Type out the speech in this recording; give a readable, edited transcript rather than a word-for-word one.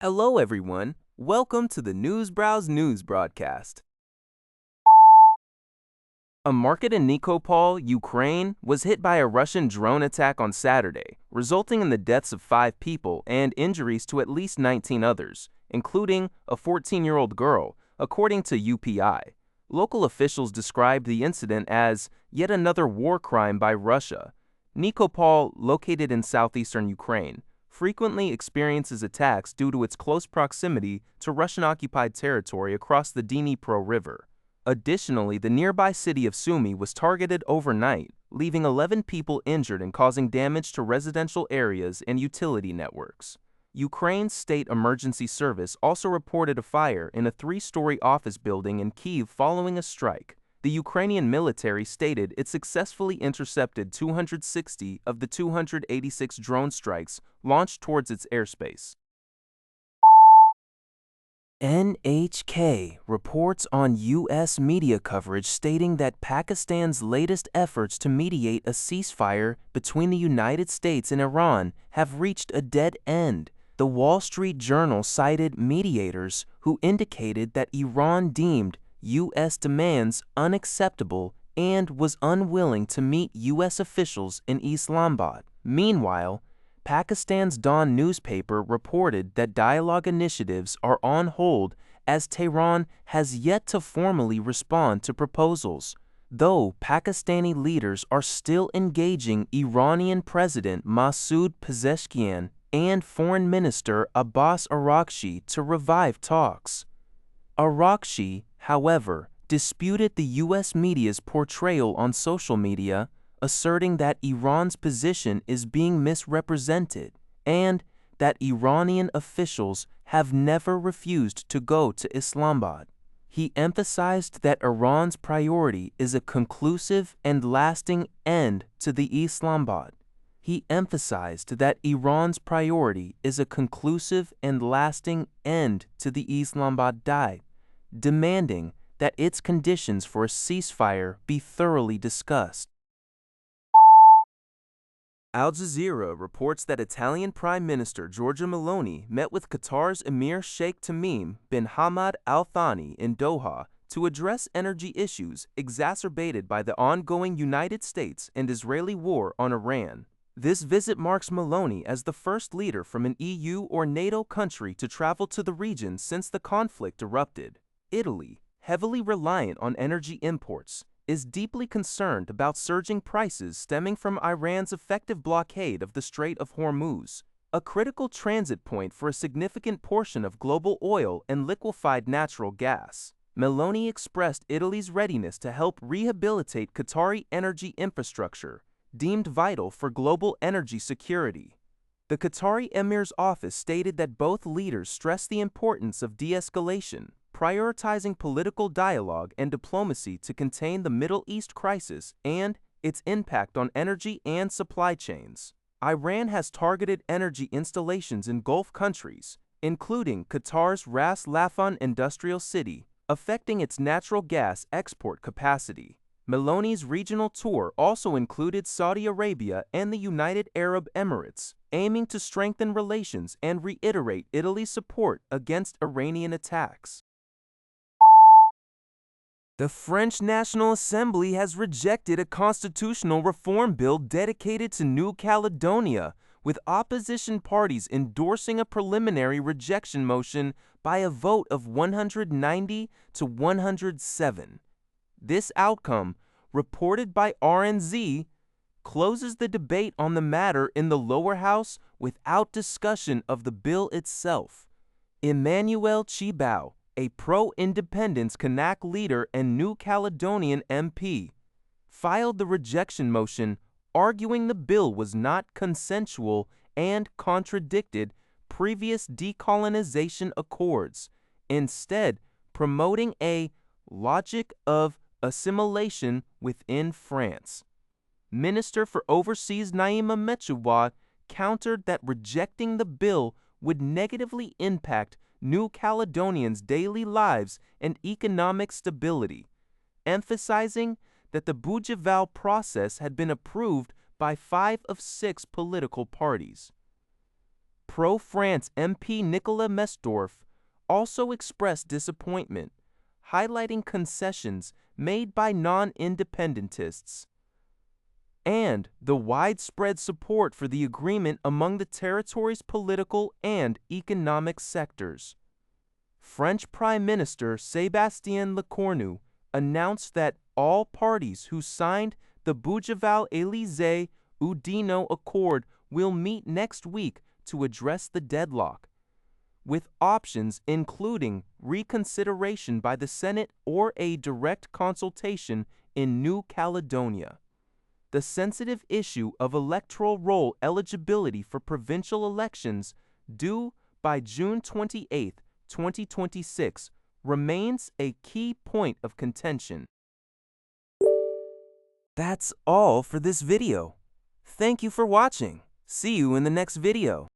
Hello, everyone. Welcome to the Newsbrowse News broadcast. A market in Nikopol, Ukraine, was hit by a Russian drone attack on Saturday, resulting in the deaths of 5 people and injuries to at least 19 others, including a 14-year-old girl, according to UPI. Local officials described the incident as yet another war crime by Russia. Nikopol, located in southeastern Ukraine, frequently experiences attacks due to its close proximity to Russian-occupied territory across the Dnipro River. Additionally, the nearby city of Sumy was targeted overnight, leaving 11 people injured and causing damage to residential areas and utility networks. Ukraine's State Emergency Service also reported a fire in a 3-story office building in Kyiv following a strike. The Ukrainian military stated it successfully intercepted 260 of the 286 drone strikes launched towards its airspace. NHK reports on U.S. media coverage stating that Pakistan's latest efforts to mediate a ceasefire between the United States and Iran have reached a dead end. The Wall Street Journal cited mediators who indicated that Iran deemed U.S. demands unacceptable and was unwilling to meet U.S. officials in Islamabad. Meanwhile, Pakistan's Dawn newspaper reported that dialogue initiatives are on hold as Tehran has yet to formally respond to proposals. Though Pakistani leaders are still engaging Iranian President Masoud Pezeshkian and Foreign Minister Abbas Araghchi to revive talks. Araghchi, however, disputed the U.S. media's portrayal on social media, asserting that Iran's position is being misrepresented and that Iranian officials have never refused to go to Islamabad. He emphasized that Iran's priority is a conclusive and lasting end to the Islamabad. He emphasized that Iran's priority is a conclusive and lasting end to the Islamabad die, demanding that its conditions for a ceasefire be thoroughly discussed. Al Jazeera reports that Italian Prime Minister Giorgia Meloni met with Qatar's Emir Sheikh Tamim bin Hamad Al Thani in Doha to address energy issues exacerbated by the ongoing United States and Israeli war on Iran. This visit marks Meloni as the first leader from an EU or NATO country to travel to the region since the conflict erupted. Italy, heavily reliant on energy imports, is deeply concerned about surging prices stemming from Iran's effective blockade of the Strait of Hormuz, a critical transit point for a significant portion of global oil and liquefied natural gas. Meloni expressed Italy's readiness to help rehabilitate Qatari energy infrastructure, deemed vital for global energy security. The Qatari Emir's office stated that both leaders stressed the importance of de-escalation, prioritizing political dialogue and diplomacy to contain the Middle East crisis and its impact on energy and supply chains. Iran has targeted energy installations in Gulf countries, including Qatar's Ras Laffan industrial city, affecting its natural gas export capacity. Meloni's regional tour also included Saudi Arabia and the United Arab Emirates, aiming to strengthen relations and reiterate Italy's support against Iranian attacks. The French National Assembly has rejected a constitutional reform bill dedicated to New Caledonia, with opposition parties endorsing a preliminary rejection motion by a vote of 190 to 107. This outcome, reported by RNZ, closes the debate on the matter in the lower house without discussion of the bill itself. Emmanuel Chibao, a pro-independence Kanak leader and New Caledonian MP, filed the rejection motion, arguing the bill was not consensual and contradicted previous decolonization accords, instead promoting a logic of assimilation within France. Minister for Overseas Naima Mechawa countered that rejecting the bill would negatively impact New Caledonians' daily lives and economic stability, emphasizing that the Bougival process had been approved by 5 of 6 political parties. pro-France MP Nicolas Mesdorf also expressed disappointment, highlighting concessions made by non-independentists and the widespread support for the agreement among the territory's political and economic sectors. French Prime Minister Sébastien Lecornu announced that all parties who signed the Bougival-Élysée-Oudinot Accord will meet next week to address the deadlock, with options including reconsideration by the Senate or a direct consultation in New Caledonia. The sensitive issue of electoral roll eligibility for provincial elections due by June 28, 2026, remains a key point of contention. That's all for this video. Thank you for watching. See you in the next video.